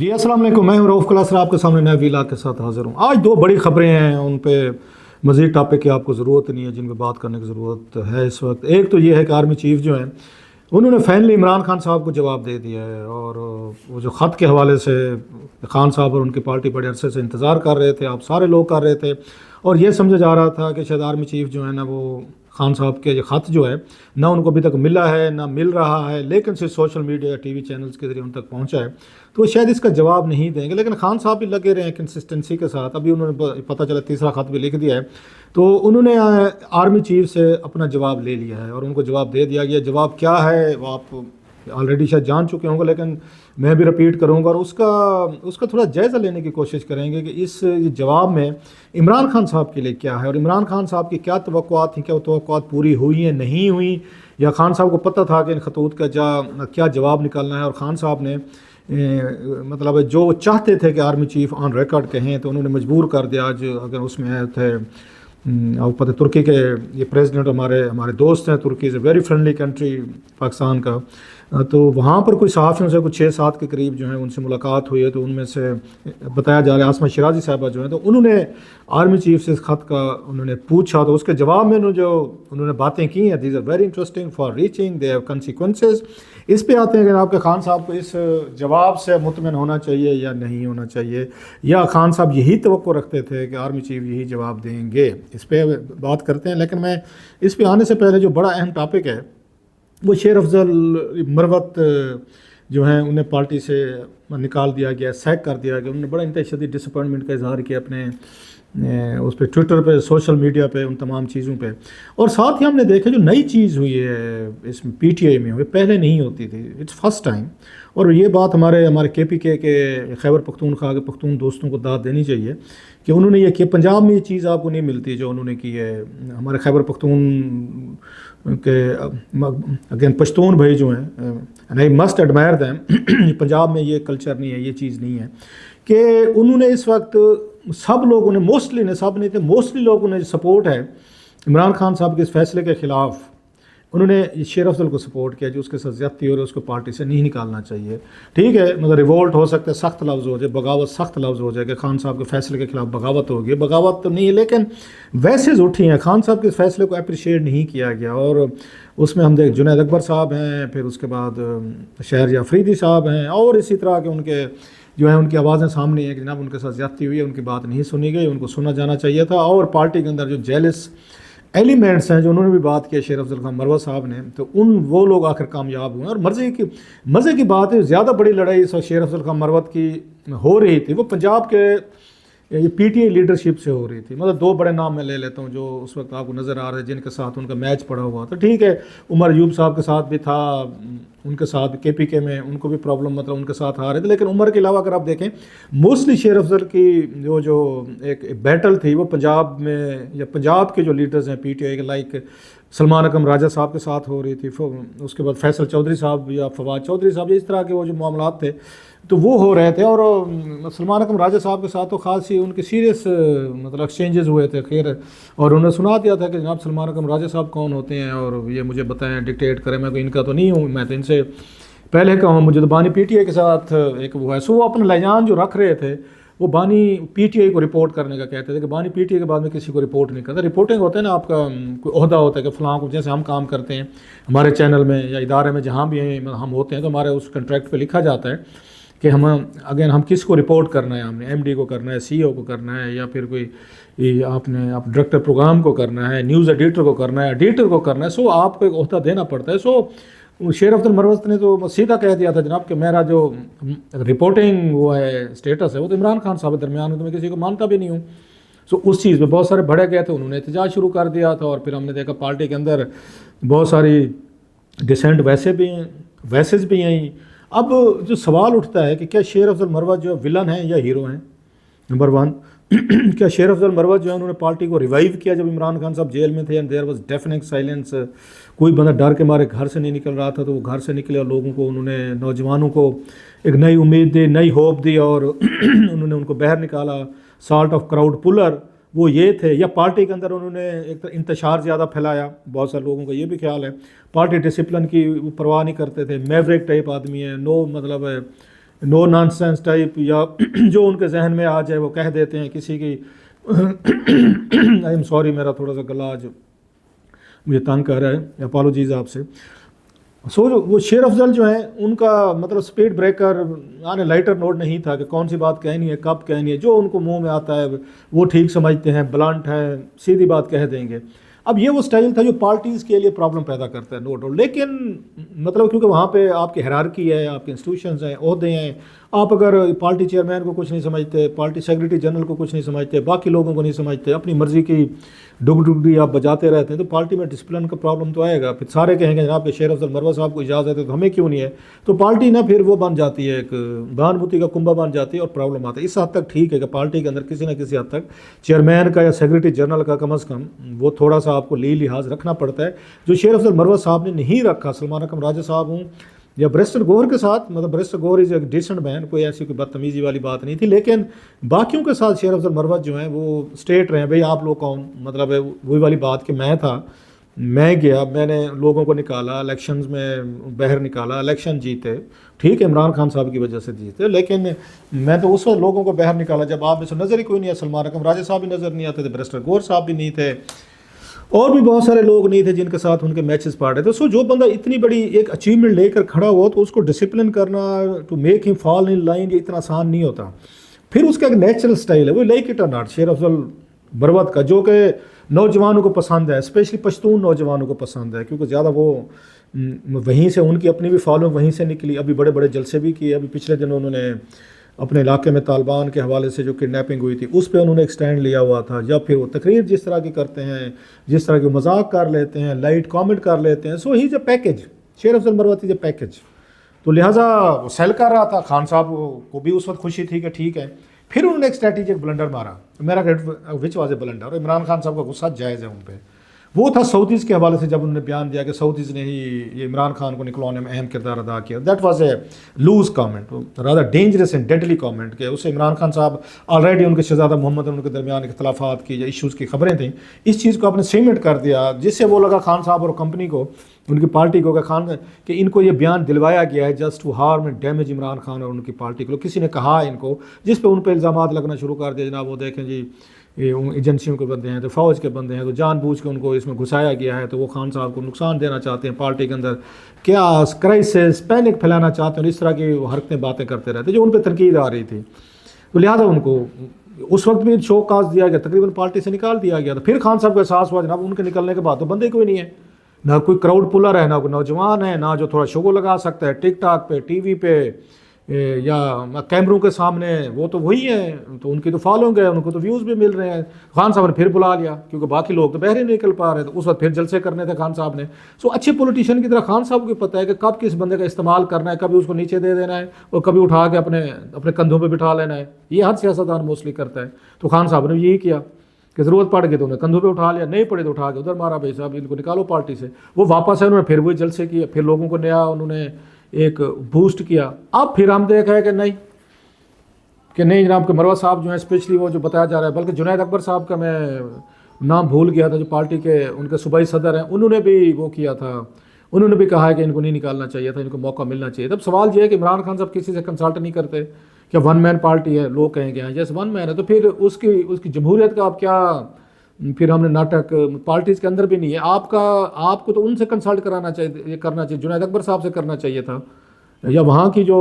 جی السلام علیکم، میں ہوں رؤف کلاسر آپ کے سامنے نئے ویلاگ کے ساتھ حاضر ہوں۔ آج دو بڑی خبریں ہیں، ان پہ مزید ٹاپک کی آپ کو ضرورت نہیں ہے، جن پہ بات کرنے کی ضرورت ہے اس وقت۔ ایک تو یہ ہے کہ آرمی چیف جو ہیں انہوں نے فائنلی عمران خان صاحب کو جواب دے دیا ہے، اور وہ جو خط کے حوالے سے خان صاحب اور ان کی پارٹی بڑے عرصے سے انتظار کر رہے تھے، آپ سارے لوگ کر رہے تھے، اور یہ سمجھا جا رہا تھا کہ شاید آرمی چیف جو ہے نا وہ خان صاحب کے یہ خط جو ہے نہ ان کو ابھی تک ملا ہے نہ مل رہا ہے، لیکن صرف social media T V channels کے ذریعے ان تک پہنچا ہے، تو وہ شاید اس کا جواب نہیں دیں گے۔ لیکن خان صاحب بھی لگے رہے ہیں کنسسٹنسی کے ساتھ۔ ابھی انہوں نے پتہ چلا تیسرا خط بھی لکھ دیا ہے، تو انہوں نے آرمی چیف سے اپنا جواب لے لیا ہے اور ان کو جواب دے دیا گیا۔ جواب کیا ہے وہ آپ آلریڈی شاید جان چکے ہوں گے، لیکن میں بھی رپیٹ کروں گا اور اس کا تھوڑا جائزہ لینے کی کوشش کریں گے کہ اس جواب میں عمران خان صاحب کے لیے کیا ہے، اور عمران خان صاحب کی کیا توقعات تھیں، کیا وہ توقعات پوری ہوئی ہیں نہیں ہوئی، یا خان صاحب کو پتہ تھا کہ ان خطوط کا کیا جواب نکالنا ہے، اور خان صاحب نے مطلب جو وہ چاہتے تھے کہ آرمی چیف آن ریکارڈ کہیں تو انہوں نے مجبور کر دیا۔ آج اگر اس میں تھے آپ پتہ ترکی کے یہ پریزیڈنٹ ہمارے دوست ہیں، Turkey is a very friendly country Pakistan کا، تو وہاں پر کوئی صحافیوں سے کچھ 6-7 کے قریب جو ہیں ان سے ملاقات ہوئی ہے، تو ان میں سے بتایا جا رہا ہے عاصمہ شیرازی صاحبہ جو ہیں، تو انہوں نے آرمی چیف سے اس خط کا انہوں نے پوچھا، تو اس کے جواب میں انہوں نے باتیں کی ہیں، these are very interesting far reaching they have consequences. اس پہ آتے ہیں کہ آپ کے خان صاحب کو اس جواب سے مطمئن ہونا چاہیے یا نہیں ہونا چاہیے، یا خان صاحب یہی توقع رکھتے تھے کہ آرمی چیف یہی جواب دیں گے۔ اس پہ بات کرتے ہیں، لیکن میں اس پہ آنے سے پہلے جو بڑا اہم ٹاپک ہے وہ شیر افضل مروت جو ہیں انہیں پارٹی سے نکال دیا گیا، سیک کر دیا گیا۔ انہوں نے بڑا انتہائی شدید ڈس اپوائنٹمنٹ کا اظہار کیا اپنے اس پہ ٹویٹر پہ، سوشل میڈیا پہ، ان تمام چیزوں پہ۔ اور ساتھ ہی ہم نے دیکھا جو نئی چیز ہوئی ہے اس میں پی ٹی آئی میں، وہ پہلے نہیں ہوتی تھی، اٹس فرسٹ ٹائم، اور یہ بات ہمارے کے پی کے خیبر پختونخوا کے پختون دوستوں کو داد دینی چاہیے کہ انہوں نے یہ کیا۔ پنجاب میں یہ چیز آپ کو نہیں ملتی جو انہوں نے کی ہے۔ ہمارے خیبر پختون کہ اگین پشتون بھائی جو ہیں، I must admirer them, Punjab میں یہ کلچر نہیں ہے، یہ چیز نہیں ہے کہ انہوں نے اس وقت سب لوگوں نے موسٹلی لوگوں نے سپورٹ ہے عمران خان صاحب کے اس فیصلے کے خلاف۔ انہوں نے شیر افضل کو سپورٹ کیا جو اس کے ساتھ زیادتی ہو رہی ہے، اس کو پارٹی سے نہیں نکالنا چاہیے۔ ٹھیک ہے، مگر ریولٹ ہو سکتا ہے، سخت لفظ ہو جائے، بغاوت سخت لفظ ہو جائے کہ خان صاحب کے فیصلے کے خلاف بغاوت ہوگی، بغاوت تو نہیں ہے، لیکن ویسز اٹھی ہیں۔ خان صاحب کے اس فیصلے کو اپریشیٹ نہیں کیا گیا، اور اس میں ہم دیکھ جنید اکبر صاحب ہیں، پھر اس کے بعد شہر افریدی صاحب ہیں، اور اسی طرح کے ان کے جو ہیں ان کی آوازیں سامنے ہیں کہ جناب ان کے ساتھ زیادتی ہوئی ہے، ان کی بات نہیں سنی گئی، ان کو سنا جانا چاہیے تھا۔ اور پارٹی کے اندر جو جیلس ایلیمنٹس ہیں جو انہوں نے بھی بات کی شیر افضل خان مروت صاحب نے، تو وہ لوگ آخر کامیاب ہوئے ہیں۔ اور مزے کی بات ہے، زیادہ بڑی لڑائی اس وقت شیر افضل خان مروت کی ہو رہی تھی، وہ پنجاب کے پی ٹی آئی لیڈرشپ سے ہو رہی تھی۔ مطلب دو بڑے نام میں لے لیتا ہوں جو اس وقت آپ کو نظر آ رہے ہیں، جن کے ساتھ ان کا میچ پڑا ہوا تھا۔ ٹھیک ہے، عمر ایوب صاحب کے ساتھ بھی تھا، ان کے ساتھ کے پی کے میں ان کو بھی پرابلم، مطلب ان کے ساتھ آ رہے تھے، لیکن عمر کے علاوہ اگر آپ دیکھیں موسٹلی شیر افضل کی جو ایک بیٹل تھی وہ پنجاب میں، یا پنجاب کے جو لیڈرز ہیں پی ٹی آئی کے، لائک سلمان اکرم راجہ صاحب کے ساتھ ہو رہی تھی، اس کے بعد فیصل چودھری صاحب یا فواد چودھری صاحب، اس طرح کے وہ جو معاملات تھے تو وہ ہو رہے تھے۔ اور سلمان اکرم راجہ صاحب کے ساتھ تو خاص ہی ان کے سیریس مطلب ایکسچینجز ہوئے تھے، خیر، اور انہوں نے سنا دیا تھا کہ جناب سلمان اکرم راجہ صاحب کون ہوتے ہیں اور یہ مجھے بتائیں، ڈکٹیٹ کریں، میں کوئی ان کا تو نہیں ہوں، میں تو ان سے پہلے کا ہوں، مجھے تو بانی پی ٹی آئی کے ساتھ ایک وہ ہے۔ سو وہ اپنا لہجان جو رکھ رہے تھے وہ بانی پی ٹی آئی کو رپورٹ کرنے کا کہتے تھے کہ بانی پی ٹی آئی کے بعد میں کسی کو رپورٹ نہیں کرتا۔ رپورٹنگ ہوتا ہے نا، آپ کا کوئی عہدہ ہوتا ہے کہ فلاں کو، جیسے ہم کام کرتے ہیں ہمارے چینل میں یا ادارے میں جہاں بھی ہم ہوتے ہیں، تو ہمارے اس کنٹریکٹ پہ لکھا جاتا ہے کہ ہم کس کو رپورٹ کرنا ہے، ہم نے ایم ڈی کو کرنا ہے، سی او کو کرنا ہے، یا پھر کوئی آپ ڈائریکٹر پروگرام کو کرنا ہے، نیوز ایڈیٹر کو کرنا ہے، ایڈیٹر کو کرنا ہے۔ سو آپ کو ایک عہدہ دینا پڑتا ہے۔ سو شیر افضل مروت نے تو سیدھا کہہ دیا تھا جناب کہ میرا جو رپورٹنگ وہ ہے اسٹیٹس ہے وہ تو عمران خان صاحب کے درمیان میں، تو میں کسی کو مانتا بھی نہیں ہوں۔ سو اس چیز پہ بہت سارے بڑھے گئے تھے، انہوں نے احتجاج شروع کر دیا تھا، اور پھر ہم نے دیکھا پارٹی کے اندر بہت ساری ڈسینٹ ویسز بھی ہیں۔ اب جو سوال اٹھتا ہے کہ کیا شیر افضل مروت جو ولن ہیں یا ہیرو ہیں؟ نمبر 1، کیا شیر افضل مروت جو ہے انہوں نے پارٹی کو ریوائیو کیا جب عمران خان صاحب جیل میں تھے، and there was definite silence, کوئی بندہ ڈر کے مارے گھر سے نہیں نکل رہا تھا، تو وہ گھر سے نکلے اور لوگوں کو انہوں نے، نوجوانوں کو ایک نئی امید دی، نئی ہوپ دی، اور انہوں نے ان کو باہر نکالا، سالٹ آف کراؤڈ پلر وہ یہ تھے؟ یا پارٹی کے اندر انہوں نے ایک انتشار زیادہ پھیلایا؟ بہت سارے لوگوں کا یہ بھی خیال ہے پارٹی ڈسپلن کی پرواہ نہیں کرتے تھے، میوریک ٹائپ آدمی ہے، مطلب نو نانسنس ٹائپ یا جو ان کے ذہن میں آ جائے وہ کہہ دیتے ہیں کسی کی آئی ایم سوری میرا تھوڑا سا گلا آج مجھے تنگ کر رہا ہے، اپالوجیز آپ سے. سو وہ شیر افضل جو ہیں ان کا مطلب اسپیڈ بریکر یعنی لائٹر نوٹ نہیں تھا کہ کون سی بات کہنی ہے کب کہنی ہے، جو ان کو منہ میں آتا ہے وہ ٹھیک سمجھتے ہیں، بلانٹ ہے، سیدھی بات کہہ دیں گے. اب یہ وہ سٹائل تھا جو پارٹیز کے لیے پرابلم پیدا کرتا ہے، نو ڈاؤٹ. لیکن مطلب کیونکہ وہاں پہ آپ کی ہیرارکی ہے، آپ کے انسٹیٹیوشنز ہیں، عہدے ہیں، آپ اگر پارٹی چیئرمین کو کچھ نہیں سمجھتے، پارٹی سیکریٹری جنرل کو کچھ نہیں سمجھتے، باقی لوگوں کو نہیں سمجھتے، اپنی مرضی کی ڈگڈی آپ بجاتے رہتے ہیں، تو پارٹی میں ڈسپلن کا پرابلم تو آئے گا. پھر سارے کہیں گے جناب کہ شیر افضل مروت صاحب کو اجازت ہے تو ہمیں کیوں نہیں ہے، تو پارٹی نا پھر وہ بن جاتی ہے ایک بہانموتی کا کنبہ بن جاتی ہے اور پرابلم آتا ہے. اس حد تک ٹھیک ہے کہ پارٹی کے اندر کسی نہ کسی حد تک چیئرمین کا یا سیکریٹری جنرل کا کم از کم وہ تھوڑا سا آپ کو لحاظ رکھنا پڑتا ہے، جو شیر افضل مروت صاحب نے نہیں رکھا. سلمان اکرم راجہ صاحب ہوں یا بریسٹر گوہر کے ساتھ، مطلب بریسٹر گوہر از ایک ڈیسنٹ مین، کوئی ایسی کوئی بدتمیزی والی بات نہیں تھی، لیکن باقیوں کے ساتھ شیر افضل مروت جو ہیں وہ اسٹیٹ رہے ہیں. بھئی آپ لوگ کون، مطلب وہی والی بات کہ میں تھا، میں گیا، میں نے لوگوں کو نکالا، الیکشنز میں باہر نکالا، الیکشن جیتے، ٹھیک ہے عمران خان صاحب کی وجہ سے جیتے، لیکن میں تو اس وقت لوگوں کو باہر نکالا جب آپ میں سے نظر ہی کوئی نہیں ہے. سلمان اکرم راجہ صاحب بھی نظر نہیں آتے تھے، بریسٹر گوہر صاحب بھی نہیں تھے، اور بھی بہت سارے لوگ نہیں تھے جن کے ساتھ ان کے میچز پاڑ رہے تھے. سو جو بندہ اتنی بڑی ایک اچیومنٹ لے کر کھڑا ہوا تو اس کو ڈسپلن کرنا، ٹو میک ہم فال ان لائن، یہ اتنا آسان نہیں ہوتا. پھر اس کا ایک نیچرل سٹائل ہے، وہ لائک اٹ اور ناٹ، شیر افضل مروت کا، جو کہ نوجوانوں کو پسند ہے، اسپیشلی پشتون نوجوانوں کو پسند ہے، کیونکہ زیادہ وہ وہیں سے ان کی اپنی بھی فالوئنگ وہیں سے نکلی. ابھی بڑے بڑے جلسے بھی کیے، ابھی پچھلے دنوں انہوں نے اپنے علاقے میں طالبان کے حوالے سے جو کڈنیپنگ ہوئی تھی اس پہ انہوں نے ایک سٹینڈ لیا ہوا تھا. یا پھر وہ تقریر جس طرح کی کرتے ہیں، جس طرح کے مذاق کر لیتے ہیں، لائٹ کامنٹ کر لیتے ہیں، سو ہی از اے پیکج. شیر افضل مروت از اے پیکج. تو لہٰذا وہ سیل کر رہا تھا. خان صاحب کو بھی اس وقت خوشی تھی کہ ٹھیک ہے. پھر انہوں نے ایک اسٹریٹجک بلنڈر مارا، میرا which was a blunder. Imran Khan صاحب کا غصہ جائز ہے ان پہ. وہ تھا سعودیز کے حوالے سے جب انہوں نے بیان دیا کہ سعودیز نے ہی یہ عمران خان کو نکلوانے میں اہم کردار ادا کیا. That was a loose comment, rather dangerous and deadly comment, کہ اس سے عمران خان صاحب آلریڈی ان کے شہزادہ محمد ان کے درمیان اختلافات کی یا ایشوز کی خبریں تھیں، اس چیز کو آپ نے سیمنٹ کر دیا، جس سے وہ لگا خان صاحب اور کمپنی کو، ان کی پارٹی کو، کہ ان کو یہ بیان دلوایا گیا ہے just to harm and damage Imran Khan اور ان کی پارٹی کو. کسی نے کہا ان کو، جس پہ ان پہ الزامات لگنا شروع کر دیا، جناب وہ دیکھیں جی یہ ایجنسیوں کے بندے ہیں، تو فوج کے بندے ہیں، تو جان بوجھ کے ان کو اس میں گھسایا گیا ہے، تو وہ خان صاحب کو نقصان دینا چاہتے ہیں، پارٹی کے اندر کیا کرائسس، پینک پھیلانا چاہتے ہیں، اس طرح کی حرکتیں باتیں کرتے رہتے جو ان پہ تنقید آ رہی تھی. تو لہٰذا ان کو اس وقت بھی شو کاز دیا گیا، تقریباً پارٹی سے نکال دیا گیا. تو پھر خان صاحب کو احساس ہوا جناب ان کے نکلنے کے بعد تو بندے کوئی نہیں ہے، نہ کوئی کراؤڈ پولر ہے، نہ کوئی نوجوان ہے، نہ جو تھوڑا شو لگا سکتا ہے ٹک ٹاک پہ، ٹی وی پہ یا کیمروں کے سامنے. وہ تو وہی ہیں، تو ان کی تو فالوئنگ ہے، ان کو تو ویوز بھی مل رہے ہیں. خان صاحب نے پھر بلا لیا کیونکہ باقی لوگ تو باہر ہی نہیں نکل پا رہے، تو اس وقت پھر جلسے کرنے تھے خان صاحب نے. سو اچھے پولیٹیشین کی طرح خان صاحب کو پتہ ہے کہ کب کس بندے کا استعمال کرنا ہے، کبھی اس کو نیچے دے دینا ہے اور کبھی اٹھا کے اپنے کندھوں پہ بٹھا لینا ہے. یہ ہر سیاستدان موسٹلی کرتا ہے. تو خان صاحب نے یہی کیا کہ ضرورت پڑ گئی تو انہیں کندھوں پہ اٹھا لیا، نہیں پڑے تو اٹھا کے ادھر مارا، بھائی صاحب ان کو نکالو پارٹی سے. وہ واپس ہے، انہوں نے پھر وہی جلسے کیے، پھر لوگوں کو نیا انہوں نے ایک بوسٹ کیا. اب پھر ہم دیکھا ہے کہ نہیں جناب کہ مروت صاحب جو ہیں، اسپیشلی وہ جو بتایا جا رہا ہے، بلکہ جنید اکبر صاحب کا میں نام بھول گیا تھا، جو پارٹی کے ان کے صوبائی صدر ہیں، انہوں نے بھی وہ کیا تھا، انہوں نے بھی کہا ہے کہ ان کو نہیں نکالنا چاہیے تھا، ان کو موقع ملنا چاہیے. تب سوال یہ ہے کہ عمران خان صاحب کسی سے کنسلٹ نہیں کرتے، کیا ون مین پارٹی ہے؟ لوگ کہیں گے یس ون مین ہے، تو پھر اس کی جمہوریت کا آپ کیا، پھر ہم نے ناٹک پارٹیز کے اندر بھی نہیں ہے. آپ کو تو ان سے کنسلٹ کرنا چاہیے، جنید اکبر صاحب سے کرنا چاہیے تھا، یا وہاں کی جو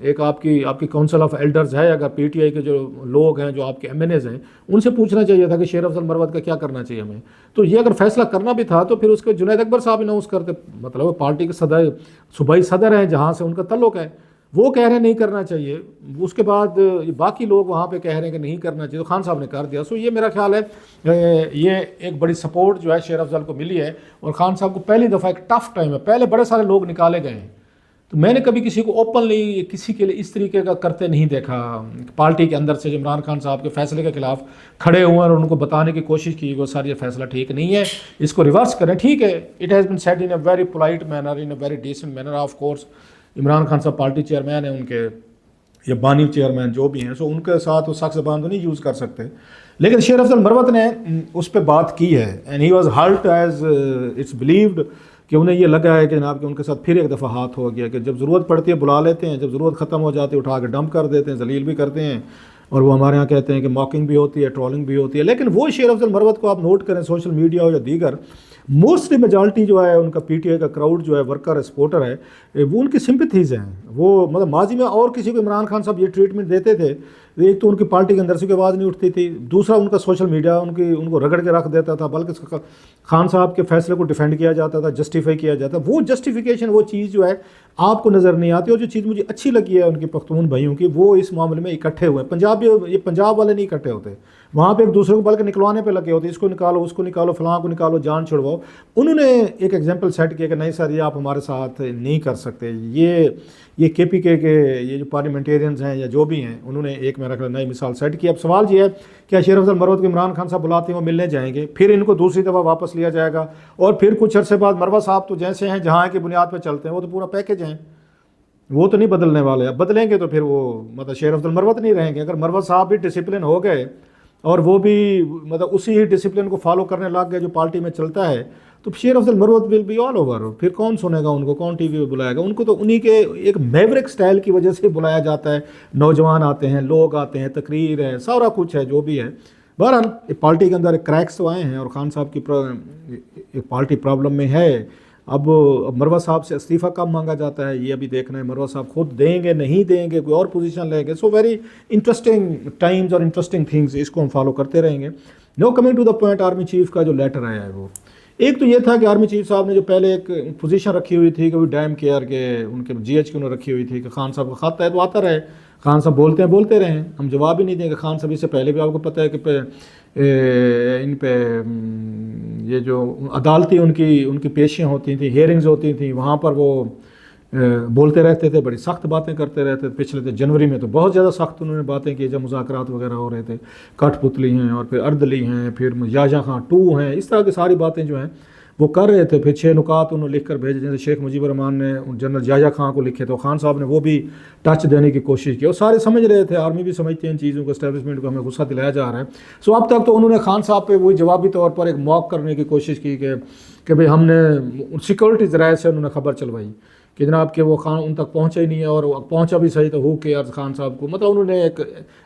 ایک آپ کی کونسل آف ایلڈرز ہے، اگر پی ٹی آئی کے جو لوگ ہیں، جو آپ کے ایم این ایز ہیں، ان سے پوچھنا چاہیے تھا کہ شیر افضل مروت کا کیا کرنا چاہیے ہمیں. تو یہ اگر فیصلہ کرنا بھی تھا تو پھر اس کے جنید اکبر صاحب اناؤنس کرتے، مطلب پارٹی کے صوبائی صدر ہیں جہاں سے ان کا تعلق ہے، وہ کہہ رہے ہیں نہیں کرنا چاہیے، اس کے بعد باقی لوگ وہاں پہ کہہ رہے ہیں کہ نہیں کرنا چاہیے، تو خان صاحب نے کر دیا. سو یہ میرا خیال ہے یہ ایک بڑی سپورٹ جو ہے شیر افضل کو ملی ہے، اور خان صاحب کو پہلی دفعہ ایک ٹف ٹائم ہے. پہلے بڑے سارے لوگ نکالے گئے ہیں، تو میں نے کبھی کسی کو اوپنلی کسی کے لیے اس طریقے کا کرتے نہیں دیکھا پارٹی کے اندر سے، جو عمران خان صاحب کے فیصلے کے خلاف کھڑے ہوئے اور ان کو بتانے کی کوشش کی کہ سر یہ فیصلہ ٹھیک نہیں ہے، اس کو ریورس کریں. ٹھیک ہے، it has been said in a very polite manner, in a very decent manner. Of course Imran Khan صاحب پارٹی چیئرمین ہیں ان کے، یا بانی چیئرمین جو بھی ہیں، سو ان کے ساتھ وہ سخت زبان تو نہیں یوز کر سکتے. لیکن شیر افضل مروت نے اس پہ بات کی ہے، and he was hurt as it's believed کہ انہیں یہ لگا ہے کہ جناب کہ ان کے ساتھ پھر ایک دفعہ ہاتھ ہو گیا، کہ جب ضرورت پڑتی ہے بلا لیتے ہیں، جب ضرورت ختم ہو جاتی ہے اٹھا کے ڈمپ کر دیتے ہیں، ذلیل بھی کرتے ہیں، اور وہ ہمارے ہاں کہتے ہیں کہ ماکنگ بھی ہوتی ہے، ٹرولنگ بھی ہوتی ہے۔ لیکن وہ شیر افضل مروت کو آپ نوٹ کریں سوشل میڈیا ہو یا دیگر، موسٹلی میجارٹی جو ہے ان کا پی ٹی آئی کا کراؤڈ جو ہے ورکر ہے، سپورٹر ہے، وہ ان کی سمپتھیز ہیں۔ وہ مطلب ماضی میں اور کسی کو عمران خان صاحب یہ ٹریٹمنٹ دیتے تھے، ایک تو ان کی پارٹی کے اندر سے کوئی آواز نہیں اٹھتی تھی، دوسرا ان کا سوشل میڈیا ان کو رگڑ کے رکھ دیتا تھا، بلکہ خان صاحب کے فیصلے کو ڈیفینڈ کیا جاتا تھا، جسٹیفائی کیا جاتا، وہ جسٹیفیکیشن وہ چیز جو ہے آپ کو نظر نہیں آتی۔ اور جو چیز مجھے اچھی لگی ہے ان کے پختون بھائیوں کی، وہ اس معاملے میں اکٹھے ہوئے ہیں۔ یہ پنجاب والے نہیں اکٹھے ہوتے، وہاں پہ ایک دوسرے کو بلکہ نکلوانے پہ لگے ہوتے، اس کو نکالو، اس کو نکالو، فلاں کو نکالو، جان چھڑواؤ۔ انہوں نے ایک ایگزامپل سیٹ کیا کہ نہیں سر، یہ آپ ہمارے ساتھ نہیں کر سکتے، یہ کے پی کے یہ جو پارلیمنٹیرینز ہیں یا جو بھی ہیں، انہوں نے ایک میرا خیال نئی مثال سیٹ کی۔ اب سوال یہ ہے کہ شیر افضل مروت کو عمران خان صاحب بلاتے ہیں، وہ ملنے جائیں گے، پھر ان کو دوسری دفعہ واپس لیا جائے گا، اور پھر کچھ عرصے بعد مروت صاحب تو جیسے ہیں جہاں کی بنیاد پہ چلتے ہیں، وہ تو پورا پیکج ہیں، وہ تو نہیں بدلنے والے۔ اب بدلیں گے تو پھر وہ مطلب شیر افضل مروت نہیں رہیں گے۔ اگر مروت صاحب بھی ڈسپلن ہو گئے اور وہ بھی مطلب اسی ہی ڈسپلن کو فالو کرنے لگ گئے جو پارٹی میں چلتا ہے، تو شیر افضل مروت ول بی آل اوور۔ پھر کون سنے گا ان کو، کون ٹی وی پہ بلائے گا ان کو؟ تو انہی کے ایک میوریک سٹائل کی وجہ سے بلایا جاتا ہے، نوجوان آتے ہیں، لوگ آتے ہیں، تقریر ہے، سارا کچھ ہے جو بھی ہے۔ بہرحال پارٹی کے اندر ایک کریکس تو آئے ہیں، اور خان صاحب کی ایک پارٹی پرابلم میں ہے۔ اب مروت صاحب سے استعفیٰ کب مانگا جاتا ہے یہ ابھی دیکھنا ہے، مروت صاحب خود دیں گے نہیں دیں گے، کوئی اور پوزیشن لیں گے۔ سو ویری انٹرسٹنگ ٹائمز اور انٹرسٹنگ تھنگز، اس کو ہم فالو کرتے رہیں گے۔ Now coming to the point, army chief کا جو لیٹر آیا ہے، وہ ایک تو یہ تھا کہ آرمی چیف صاحب نے جو پہلے ایک پوزیشن رکھی ہوئی تھی کہ وہ ڈیم کیئر کے ان کے جی ایچ کی انہوں نے رکھی ہوئی تھی کہ خان صاحب کا خط ہے تو آتا رہے، خان صاحب بولتے رہیں، ہم جواب ہی نہیں دیں گے۔ خان صاحب اس سے پہلے بھی آپ کو پتہ ہے کہ ان پہ یہ جو عدالتی ان کی پیشیاں ہوتی تھیں، ہیئرنگز ہوتی تھیں، وہاں پر وہ بولتے رہتے تھے، بڑی سخت باتیں کرتے رہتے تھے۔ پچھلے جنوری میں تو بہت زیادہ سخت انہوں نے باتیں کی جب مذاکرات وغیرہ ہو رہے تھے، کٹھ پتلی ہیں، اور پھر اردلی ہیں، پھر یاجا خان 2 ہیں، اس طرح کی ساری باتیں جو ہیں وہ کر رہے تھے۔ پھر 6 نکات انہوں نے لکھ کر بھیجے، جیسے شیخ مجیب الرحمان نے جنرل یاجا خان کو لکھے، تو خان صاحب نے وہ بھی ٹچ دینے کی کوشش کی، اور سارے سمجھ رہے تھے، آرمی بھی سمجھتے ہیں ان چیزوں کو، اسٹیبلشمنٹ کو ہمیں غصہ دلایا جا رہا ہے۔ سو اب تک تو انہوں نے خان صاحب پہ وہی جوابی طور پر ایک موک کرنے کی کوشش کی کہ بھئی ہم نے سیکورٹی ذرائع سے انہوں نے خبر چلوائی کہ جناب کہ وہ خان ان تک پہنچا ہی نہیں ہے، اور پہنچا بھی صحیح تو ہو کے خان صاحب کو مطلب انہوں نے ایک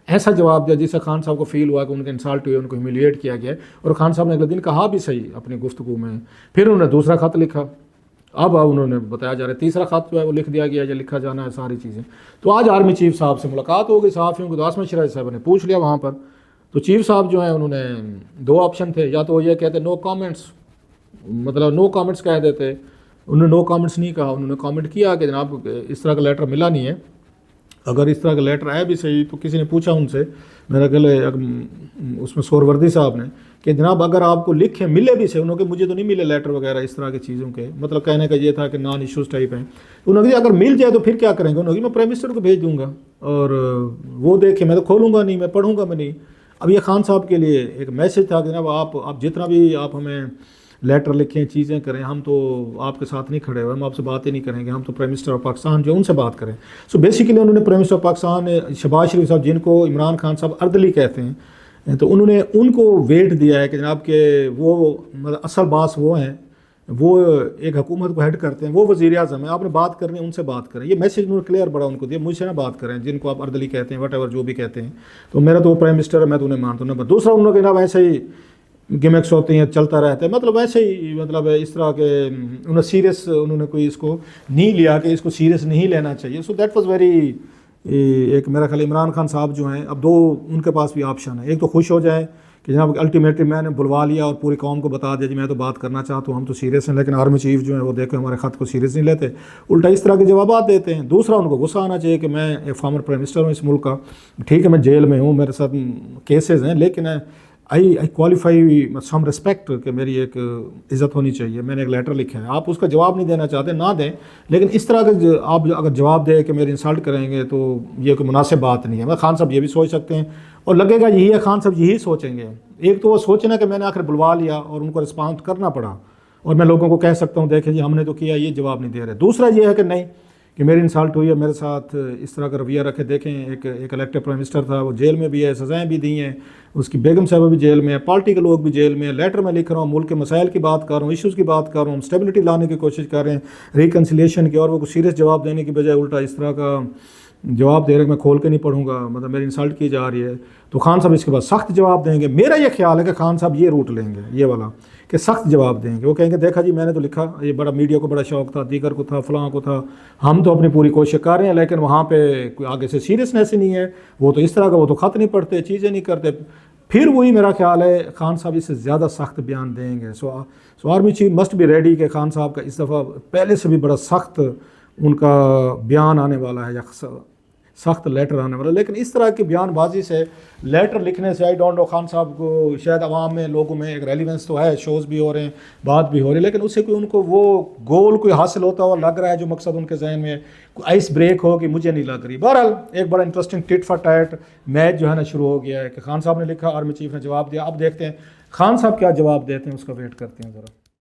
ایسا جواب دیا جس سے خان صاحب کو فیل ہوا کہ ان کا انسالٹ ہوئی، ان کو ہیومیلیٹ کیا گیا، اور خان صاحب نے اگلے دن کہا بھی صحیح اپنی گفتگو میں۔ پھر انہوں نے دوسرا خط لکھا، اب انہوں نے بتایا جا رہا ہے تیسرا خط جو ہے وہ لکھ دیا گیا، یا لکھا جانا ہے ساری چیزیں۔ تو آج آرمی چیف صاحب سے ملاقات ہو گئی صحافیوں کو، تو عاصمہ شرائع صاحب نے پوچھ لیا وہاں پر، تو چیف صاحب جو ہیں انہوں نے 2 آپشن تھے، یا تو وہ یہ کہتے نو کامنٹس، مطلب نو کامنٹس کہہ دیتے، انہوں نے نو کامنٹس نہیں کہا، انہوں نے کامنٹ کیا کہ جناب اس طرح کا لیٹر ملا نہیں ہے، اگر اس طرح کا لیٹر آیا بھی صحیح تو کسی نے پوچھا ان سے، میرا خیال ہے اس میں سوروردی صاحب نے، کہ جناب اگر آپ کو لکھیں ملے بھی سے، انہوں نے کہ مجھے تو نہیں ملے لیٹر وغیرہ اس طرح کی چیزوں کے، مطلب کہنے کا یہ تھا کہ نان ایشوز ٹائپ ہیں۔ انہوں نے کہا اگر مل جائے تو پھر کیا کریں گے؟ انہوں نے کہا میں پرائم منسٹر کو بھیج دوں گا، اور وہ دیکھیں، میں تو کھولوں گا نہیں، میں پڑھوں گا میں نہیں۔ اب یہ خان صاحب کے لیے ایک میسج تھا کہ جناب آپ جتنا بھی آپ ہمیں لیٹر لکھیں، چیزیں کریں، ہم تو آپ کے ساتھ نہیں کھڑے ہوئے، ہم آپ سے باتیں نہیں کریں گے، ہم تو پرائم منسٹر آف پاکستان جو ان سے بات کریں۔ سو بیسیکلی انہوں نے prime minister of Pakistan Shahbaz Sharif صاحب، جن کو عمران خان صاحب اردلی کہتے ہیں، تو انہوں نے ان کو ویٹ دیا ہے کہ جناب کہ وہ مطلب اصل باس وہ ہیں، وہ ایک حکومت کو ہیڈ کرتے ہیں، وہ وزیر اعظم ہیں، آپ نے بات کرنی ہے ان سے بات کریں۔ یہ میسج انہوں نے کلیئر بڑا ان کو دیا، مجھ سے نہ بات کریں، جن کو آپ اردلی کہتے ہیں، وٹ ایور جو بھی کہتے ہیں، تو میرا تو وہ پرائم منسٹر ہے، میں تو انہیں مانتا ہوں۔ دوسرا انہوں نے کہا ویسے ہی گیمکس ہوتی ہیں، چلتا رہتا ہے، مطلب ویسے ہی، مطلب اس طرح کے انہیں سیریس انہوں نے کوئی اس کو نہیں لیا کہ اس کو سیریس نہیں لینا چاہیے۔ سو دیٹ واز ویری ایک میرا خیال عمران خان صاحب جو ہیں، اب 2 ان کے پاس بھی آپشن ہے، ایک تو خوش ہو جائیں کہ جناب الٹیمیٹلی میں نے بلوا لیا اور پوری قوم کو بتا دیا جی میں تو بات کرنا چاہتا ہوں، ہم تو سیریس ہیں، لیکن آرمی چیف جو ہیں وہ دیکھو ہمارے خط کو سیریس نہیں لیتے، الٹا اس طرح کے جوابات دیتے ہیں۔ دوسرا ان کو غصہ آنا چاہیے کہ میں ایک فارمر پرائم منسٹر ہوں اس ملک کا، ٹھیک ہے میں جیل میں ہوں، میرے ساتھ کیسز ہیں، لیکن آئی کوالیفائی سم رسپیکٹ کہ میری ایک عزت ہونی چاہیے، میں نے ایک لیٹر لکھا ہے، آپ اس کا جواب نہیں دینا چاہتے نہ دیں، لیکن اس طرح کے آپ اگر جواب دیں کہ میری انسلٹ کریں گے تو یہ کوئی مناسب بات نہیں ہے۔ خان صاحب یہ بھی سوچ سکتے ہیں، اور لگے گا یہی ہے خان صاحب یہی سوچیں گے، ایک تو وہ سوچنا کہ میں نے آخر بلوا لیا اور ان کو رسپانس کرنا پڑا، اور میں لوگوں کو کہہ سکتا ہوں دیکھیں جی ہم نے تو کیا، یہ جواب نہیں دے رہے۔ دوسرا یہ ہے کہ نہیں، کہ میری انسلٹ ہوئی ہے، میرے ساتھ اس طرح کا رویہ رکھے. دیکھیں ایک الیکٹڈ پرائم منسٹر تھا، وہ جیل میں بھی ہے، سزائیں بھی دی ہیں، اس کی بیگم صاحبہ بھی جیل میں ہے، پارٹی کے لوگ بھی جیل میں ہیں. لیٹر میں لکھ رہا ہوں، ملک کے مسائل کی بات کر رہا ہوں، ایشوز کی بات کر رہا ہوں، اسٹیبلٹی لانے کی کوشش کر رہے ہیں، ریکنسیلیشن کی، اور وہ سیریس جواب دینے کی بجائے الٹا اس طرح کا جواب دے رہے کہ میں کھول کے نہیں پڑھوں گا، مطلب میری انسلٹ کی جا رہی ہے. تو خان صاحب اس کے بعد سخت جواب دیں گے. میرا یہ خیال ہے کہ خان صاحب یہ روٹ لیں گے، یہ والا، کہ سخت جواب دیں گے. وہ کہیں گے دیکھا جی میں نے تو لکھا، یہ بڑا میڈیا کو بڑا شوق تھا، دیگر کو تھا، فلاں کو تھا، ہم تو اپنی پوری کوشش کر رہے ہیں، لیکن وہاں پہ کوئی آگے سے سیریسنیس ہی نہیں ہے، وہ تو اس طرح کا، وہ تو خط نہیں پڑھتے، چیزیں نہیں کرتے. پھر وہی میرا خیال ہے خان صاحب اس سے زیادہ سخت بیان دیں گے. So army chief must be ready کہ خان صاحب کا اس دفعہ پہلے سے بھی بڑا سخت ان کا بیان آنے والا ہے، یا سخت لیٹر آنے والا. لیکن اس طرح کی بیان بازی سے، لیٹر لکھنے سے، آئی ڈونٹ نو، خان صاحب کو شاید عوام میں، لوگوں میں ایک ریلیونس تو ہے، شوز بھی ہو رہے ہیں، بات بھی ہو رہی ہے، لیکن اس سے کوئی ان کو وہ گول کوئی حاصل ہوتا ہوا لگ رہا ہے جو مقصد ان کے ذہن میں کوئی آئس بریک ہو، کہ مجھے نہیں لگ رہی. بہرحال ایک بڑا interesting tit for tat match جو ہے نا شروع ہو گیا ہے، کہ خان صاحب نے لکھا، آرمی چیف نے جواب دیا. اب دیکھتے ہیں خان صاحب کیا جواب دیتے ہیں، اس کا ویٹ کرتے ہیں ذرا.